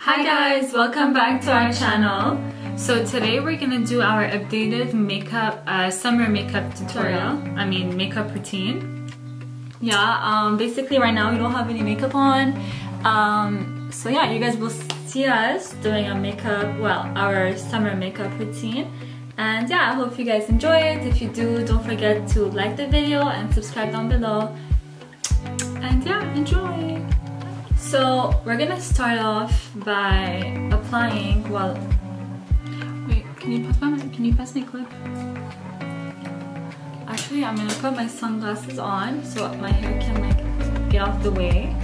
Hi guys, welcome back to our channel. So today we're gonna do our updated makeup, summer makeup tutorial. Makeup routine. Yeah, basically right now we don't have any makeup on. So yeah, you guys will see us doing our summer makeup routine. And yeah, I hope you guys enjoy it. If you do, don't forget to like the video and subscribe down below. And yeah, enjoy. So we're gonna start off by applying, wait, can you pass me a clip? Actually, I'm gonna put my sunglasses on so my hair can like get off the way.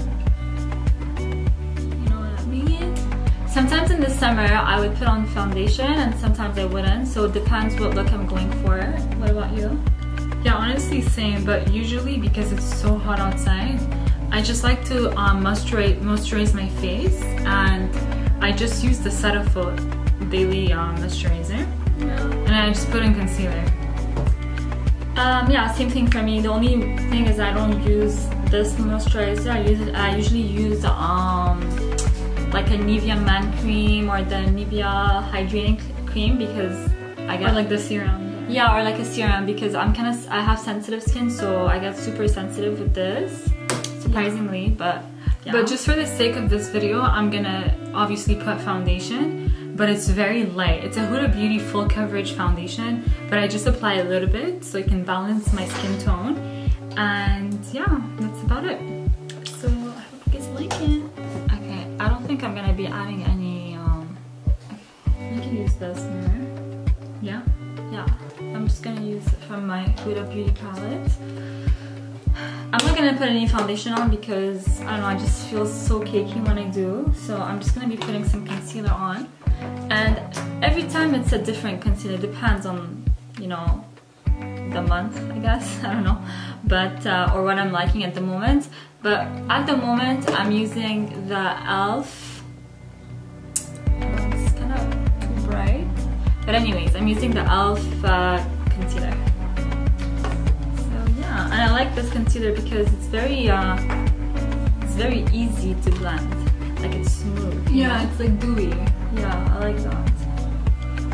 You know what I mean? Sometimes in the summer I would put on foundation and sometimes I wouldn't, so it depends what look I'm going for. What about you? Yeah, honestly same, but usually because it's so hot outside, I just like to moisturize my face, and I just use the Cetaphil daily moisturizer, and I just put in concealer. Yeah, same thing for me. The only thing is I don't use this moisturizer. I usually use like a Nivea Man cream or the Nivea hydrating cream because I get, or like the serum. Yeah, or like a serum because I have sensitive skin, so I get super sensitive with this. Surprisingly, but yeah. But just for the sake of this video, I'm gonna obviously put foundation, but it's very light. It's a Huda Beauty full coverage foundation, but I just apply a little bit so it can balance my skin tone. And yeah, that's about it. So I hope you guys like it. Okay, I don't think I'm gonna be adding any. You can use this mirror. Yeah, yeah. I'm just gonna use it from my Huda Beauty palette. I'm not gonna put any foundation on because I don't know, I just feel so cakey when I do. So I'm just gonna be putting some concealer on. And every time it's a different concealer, depends on, you know, the month, I guess. I don't know. But, or what I'm liking at the moment. But at the moment, I'm using the e.l.f. It's kind of too bright. But anyways, I'm using the e.l.f. Concealer. And I like this concealer because it's very easy to blend. Like it's smooth. Yeah, it's like dewy. Yeah, I like that.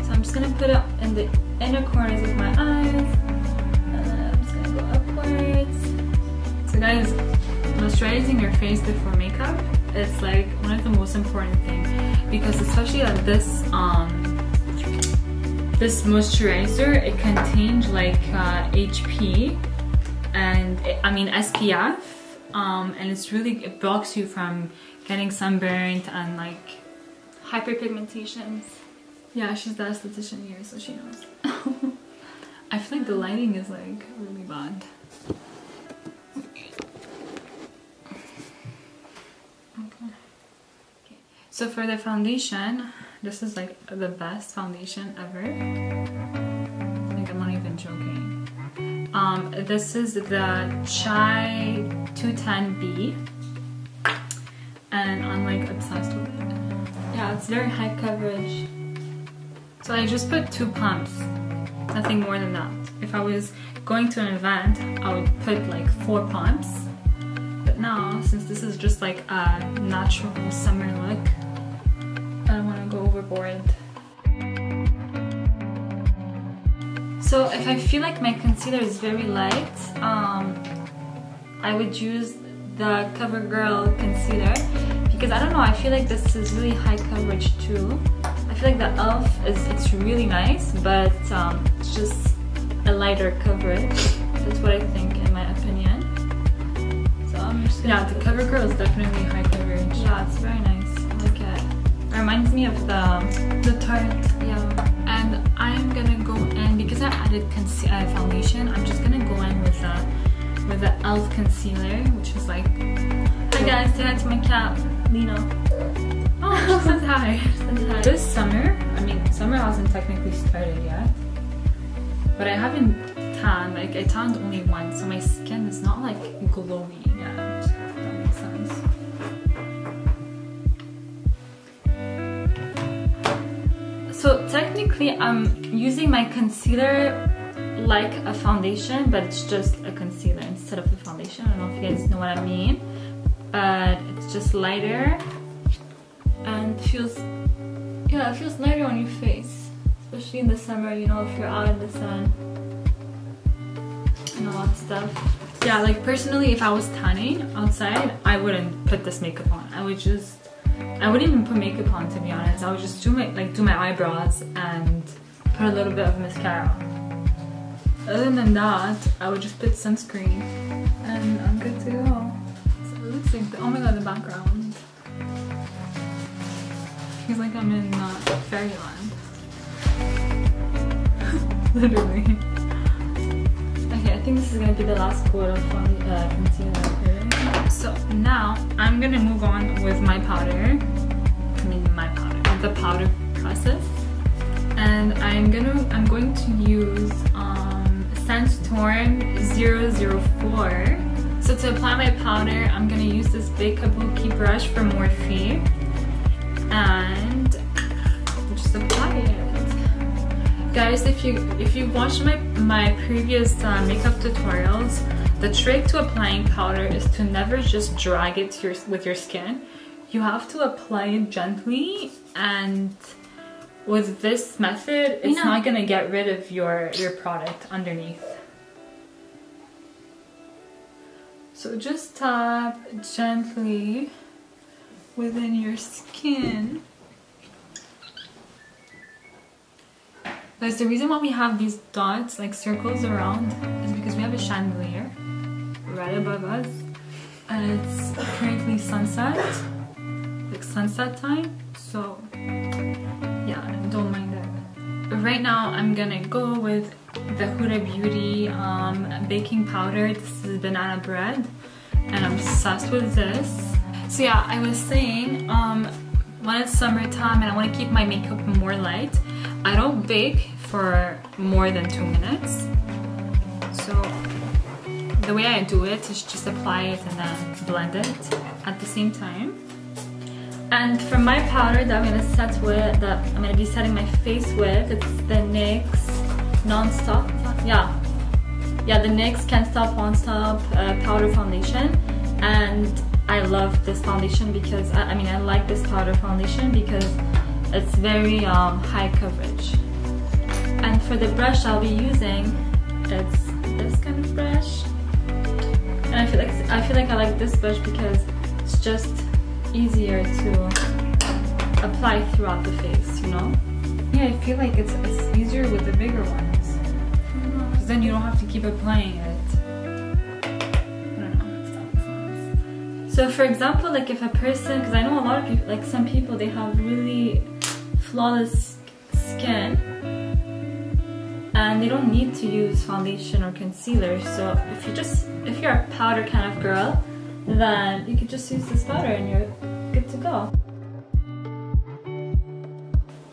So I'm just gonna put it in the inner corners of my eyes, and then I'm just gonna go upwards. So guys, moisturizing your face before makeup is like one of the most important things, because especially like this this moisturizer, it contains like HP. And SPF, and it blocks you from getting sunburnt and like hyperpigmentations. Yeah, she's the esthetician here, so she knows. I feel like the lighting is like really bad. Okay. So for the foundation, this is like the best foundation ever. Like I'm not even joking. This is the Chai 210B, and I'm like obsessed with it. Yeah, it's very high coverage. So I just put 2 pumps, nothing more than that. If I was going to an event, I would put like 4 pumps. But now, since this is just like a natural summer look, I don't want to go overboard. So if I feel like my concealer is very light, I would use the CoverGirl concealer, because I don't know, I feel like this is really high coverage too. I feel like the e.l.f. it's really nice, but it's just a lighter coverage. That's what I think, in my opinion. So I'm just gonna... Yeah, the CoverGirl is definitely high coverage. Yeah, it's very nice. I like it. It reminds me of the Tarte. Yeah. And I'm gonna go in, because I added foundation, I'm just gonna go in with the e.l.f. concealer, which is like... Hi guys, say hi to my cat, Lena. Oh, she says hi. This summer, summer hasn't technically started yet, but I haven't tanned, like I tanned only once, so my skin is not like glowy yet, if that makes sense. So technically I'm using my concealer like a foundation, but it's just a concealer instead of a foundation. I don't know if you guys know what I mean, but it's just lighter and feels, yeah, it feels lighter on your face, especially in the summer, you know, if you're out in the sun and all that stuff. Yeah, like personally, if I was tanning outside, I wouldn't put this makeup on. I wouldn't even put makeup on, to be honest. I would just do my eyebrows and put a little bit of mascara. Other than that, I would just put sunscreen and I'm good to go. So it looks like, oh my god, the background. Feels like I'm in fairyland. Literally. Okay, I think this is gonna be the last coat of concealer. So now I'm gonna move on with my powder. The powder process. And I'm going to use Sandstorm 004. So to apply my powder, I'm gonna use this big kabuki brush from Morphe and just apply it. Guys, if you watched my previous makeup tutorials, the trick to applying powder is to never just drag it with your skin. You have to apply it gently, and with this method, it's not gonna get rid of your product underneath. So just tap gently within your skin. Guys, the reason why we have these dots, like circles around, is because we have a chandelier right above us, and it's currently sunset, like sunset time. So yeah, don't mind that. But right now, I'm gonna go with the Huda Beauty baking powder. This is banana bread, and I'm obsessed with this. So yeah, I was saying, when it's summertime and I want to keep my makeup more light, I don't bake for more than 2 minutes. So the way I do it is just apply it and then blend it at the same time. And for my powder that I'm gonna be setting my face with, it's the NYX Non-Stop. Yeah, the NYX Can't Stop Won't Stop powder foundation. And I love this foundation because I like this powder foundation because it's very high coverage. And for the brush I'll be using, it's this kind of brush. And I feel like I like this brush because it's just easier to apply throughout the face, you know? Yeah, I feel like it's easier with the bigger ones. Because then you don't have to keep applying it. So for example, like if a person, because I know a lot of people, like some people, they have really flawless skin and they don't need to use foundation or concealer. So if you're a powder kind of girl, then you could just use this powder and you're good to go.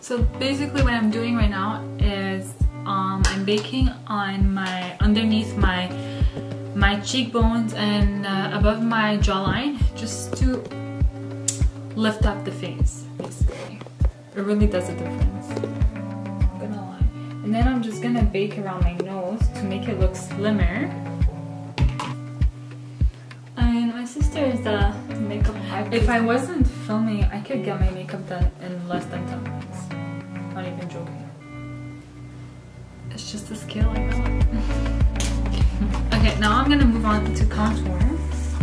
So basically what I'm doing right now is I'm baking on underneath my cheekbones and above my jawline, just to lift up the face, basically. It really does a difference, I'm gonna lie. And then I'm just gonna bake around my nose to make it look slimmer. And my sister is a makeup artist. If I wasn't filming, I could get my makeup done in less than 10 minutes. Not even joking. It's just a skill I got. Okay, now I'm gonna move on to contour.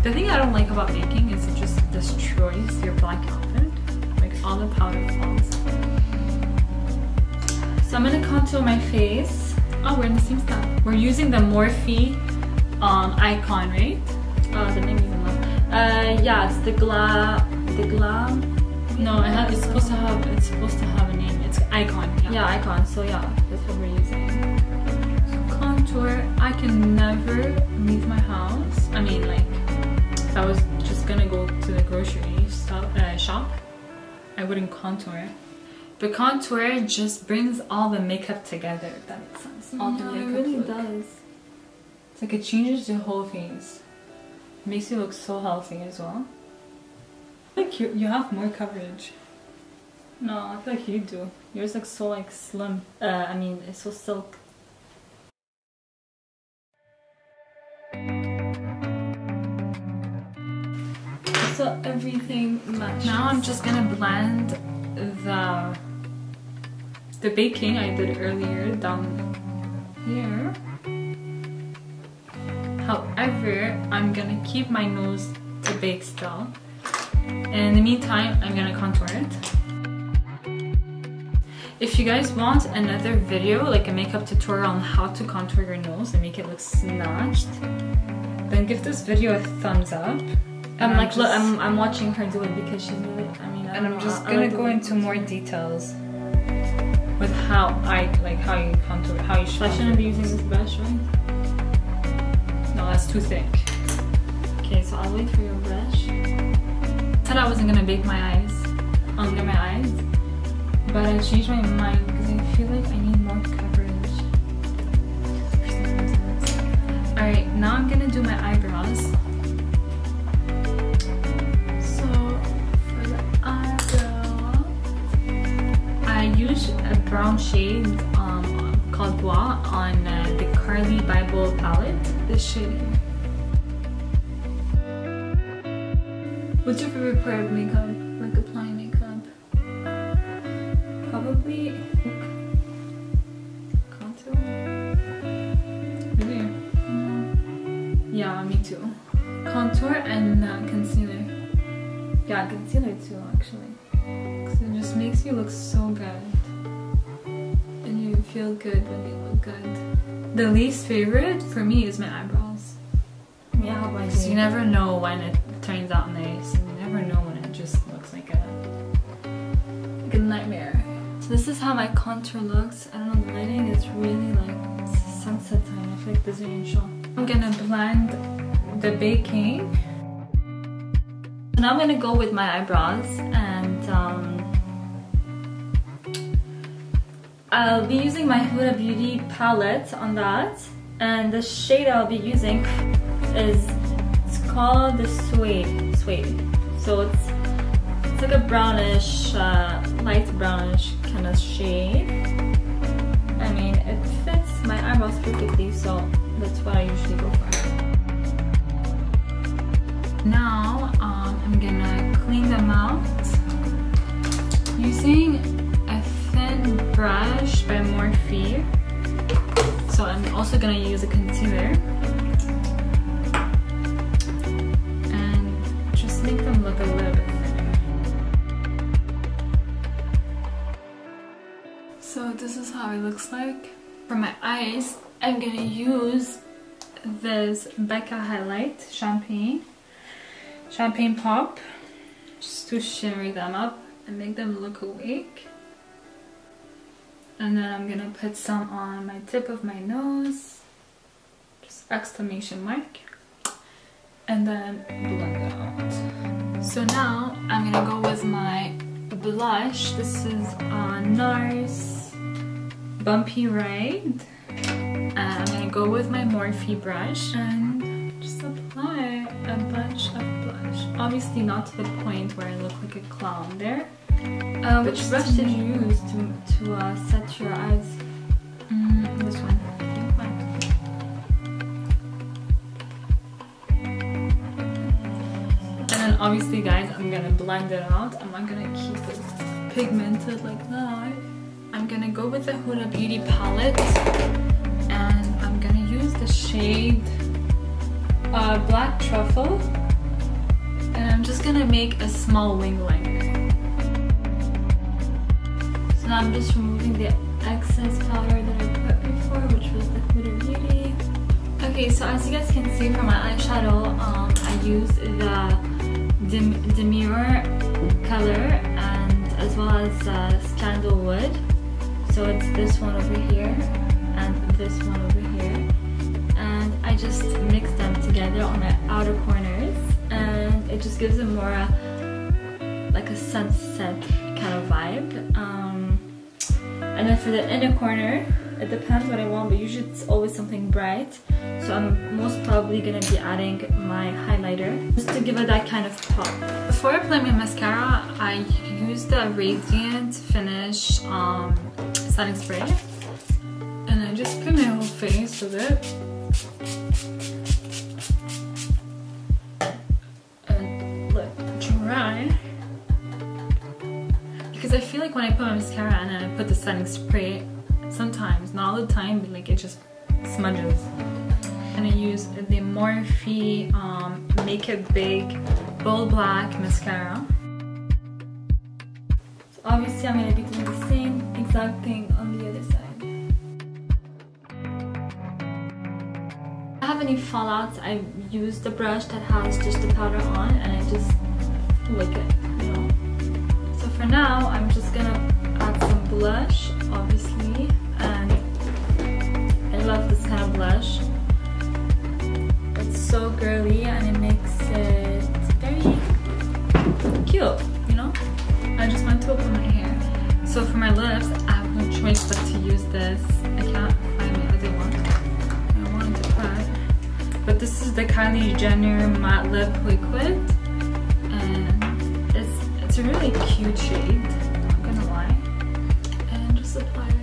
The thing I don't like about baking is it just destroys your black outfit. Like all the powder falls. So I'm gonna contour my face. Oh, we're in the same style. We're using the Morphe icon, right? Oh, the name even low. Yeah, it's the Glam. No, it's supposed to have a name. It's icon. Yeah, icon. So yeah, that's what we're using. Contour. I can never leave my house. I mean, like, if I was just gonna go to the grocery shop, I wouldn't contour. But contour just brings all the makeup together, if that makes sense. All the makeup. It really does. It's like it changes your whole face. It makes you look so healthy as well. I feel like you have more coverage. No, I feel like you do. Yours looks so like slim. I mean, it's so silk. So everything matches. Now I'm just gonna blend The baking I did earlier down here. However, I'm gonna keep my nose to bake still. And in the meantime, I'm gonna contour it. If you guys want another video, like a makeup tutorial on how to contour your nose and make it look snatched, then give this video a thumbs up. I'm watching her do it because she's really, I'm just gonna go into more details with how you contour, how you should. I shouldn't be using this brush, right? No, that's too thick. Okay, so I'll wait for your brush. I said I wasn't gonna bake my eyes, under my eyes, but I changed my mind because I feel like I need more coverage. Alright, now I'm gonna do my eyebrows. So, for the eyebrow, I use a brown shade called Bois on the Carly Bible palette. This shade here. What's your favorite part of makeup? Like applying makeup? Probably contour. Really? Yeah, me too. Contour and concealer. Yeah, concealer too, actually. Because it just makes you look so good. And you feel good when you look good. The least favorite for me is my eyebrows. Yeah, because you never know when it turns out nice. And you never know when it just looks like a nightmare. So this is how my contour looks. I don't know, the lighting is really like sunset time. I feel like this isn't show. I'm gonna blend the baking. So now I'm gonna go with my eyebrows and I'll be using my Huda Beauty palette on that. And the shade I'll be using is, it's called the Suede. So it's like a brownish, light brownish kind of shade. I mean, it fits my eyebrows perfectly, so that's what I usually go for. Now, I'm gonna clean them out using a thin brush by Morphe. So I'm also gonna use a concealer and just make them look a little bit thinner. So this is how it looks like. For my eyes, I'm gonna use this Becca highlight champagne pop just to shimmer them up and make them look awake. And then I'm gonna put some on my tip of my nose, just exclamation mark, and then blend it out. So now I'm gonna go with my blush. This is NARS Bumpy Ride. And I'm gonna go with my Morphe brush and just apply a bunch of blush. Obviously not to the point where I look like a clown there. Which brush did you use to set your eyes? This one. And then obviously guys, I'm gonna blend it out. I'm not gonna keep it pigmented like that. I'm gonna go with the Huda Beauty palette and I'm gonna use the shade Black Truffle. And I'm just gonna make a small wing liner. So now I'm just removing the excess powder that I put before, which was the Huda Beauty. Okay, so as you guys can see from my eyeshadow, I used the Demure color and as well as Scandalwood. So it's this one over here and this one over here. And I just mixed them together on my outer corners. And it just gives it more like a sunset kind of vibe. And then for the inner corner, it depends what I want, but usually it's always something bright. So I'm most probably gonna be adding my highlighter just to give it that kind of pop. Before I apply my mascara, I use the Radiant Finish setting spray, and I just put my whole face with it. because I feel like when I put my mascara and then I put the setting spray, sometimes, not all the time, but like it just smudges. And I use the Morphe Make It Big Bold Black Mascara. So obviously I'm going to be doing the same exact thing on the other side. If I have any fallouts, I use the brush that has just the powder on and I just lick it, you know. So for now, I'm just going to add some blush, obviously, and I love this kind of blush. It's so girly and it makes it very cute, you know? I just want to open my hair. So for my lips, I have no choice but to use this. I can't find my other one. I wanted to put, but this is the Kylie Jenner Matte Lip Liquid, and it's a really cute shade. Not gonna lie. And just apply it.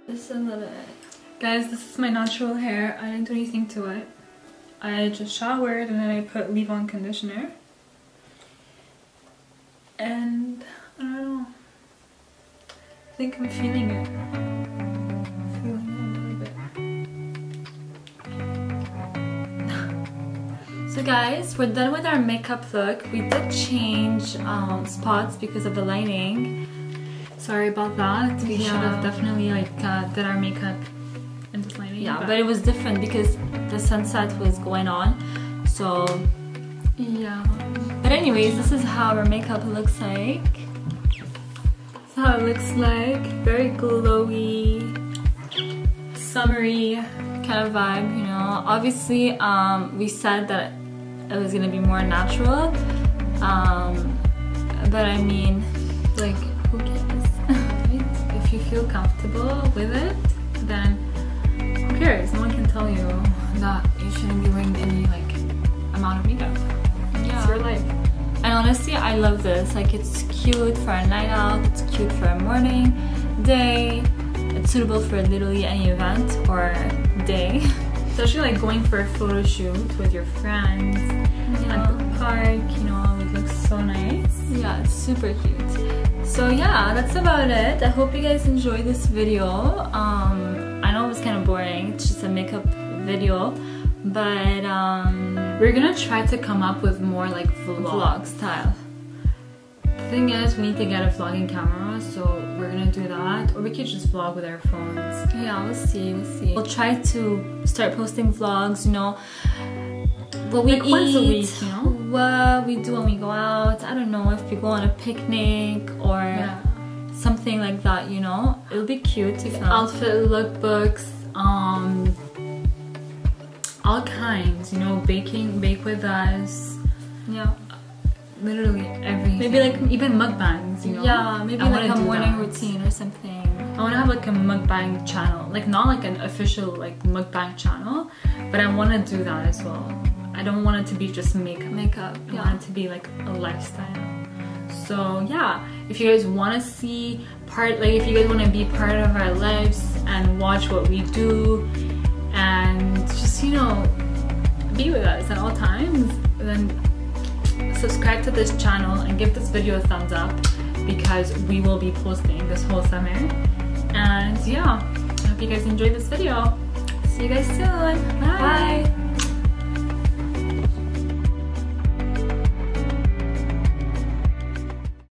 Just a little bit. Guys, this is my natural hair. I didn't do anything to it. I just showered and then I put leave-on conditioner. And I don't know. I think I'm feeling it. So guys, we're done with our makeup look. We did change spots because of the lighting. Sorry about that. We should have definitely like did our makeup in this lighting. Yeah, but it was different because the sunset was going on. So yeah. But anyways, this is how our makeup looks like. This is how it looks like. Very glowy, summery kind of vibe, you know. Obviously, we said that it was gonna be more natural. But I mean, like, who cares? Right? If you feel comfortable with it, then who cares? No one can tell you that you shouldn't be wearing any like amount of makeup. Yeah. It's your life. And honestly, I love this. Like, it's cute for a night out, it's cute for a morning, day. It's suitable for literally any event or day. Especially like going for a photo shoot with your friends at the park, you know, it looks so nice. Yeah, it's super cute. So yeah, that's about it. I hope you guys enjoyed this video. I know it was kind of boring, it's just a makeup video, but we're gonna try to come up with more like vlog style. The thing is, we need to get a vlogging camera, so we're gonna do that, or we could just vlog with our phones. Yeah, we'll see, we'll try to start posting vlogs, you know, what we eat, once a week, you know, what we do when we go out. I don't know, if we go on a picnic or something like that, you know. It'll be cute to film. Outfit lookbooks, all kinds, you know, bake with us. Yeah. Literally everything. Maybe like even mukbangs, you know? Yeah, maybe like a morning routine or something. I want to have like a mukbang channel. Like, not like an official like mukbang channel, but I want to do that as well. I don't want it to be just makeup. I want it to be like a lifestyle. So yeah, if you guys want to see if you guys want to be part of our lives and watch what we do and just, you know, be with us at all times, then subscribe to this channel and give this video a thumbs up, because we will be posting this whole summer. And yeah, I hope you guys enjoyed this video. See you guys soon. Bye.